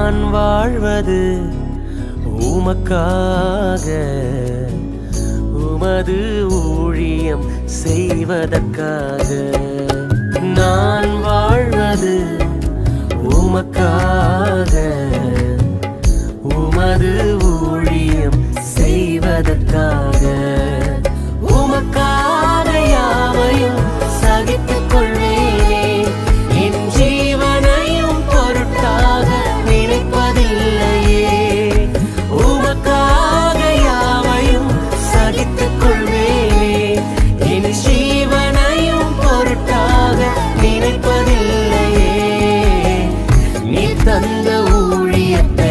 நான் வாழ்வது உமக்காக, உமது ஊழியம் செய்வதற்காக. நான் வாழ்வது உமக்காக, உமது ஊழியம் செய்வதற்காக. உமக்காக யாவையும் சகித்துக் கொள்வேனே, என் ஜீவனையும் பொருட்டாக நினைப்பதில்லையே. உமக்காக யாவையும் சகித்துக் கொள்வேனே, என் ஜீவனையும் பொருட்டாக நினைப்பதில்லையே. நீ தந்த ஊழியத்தை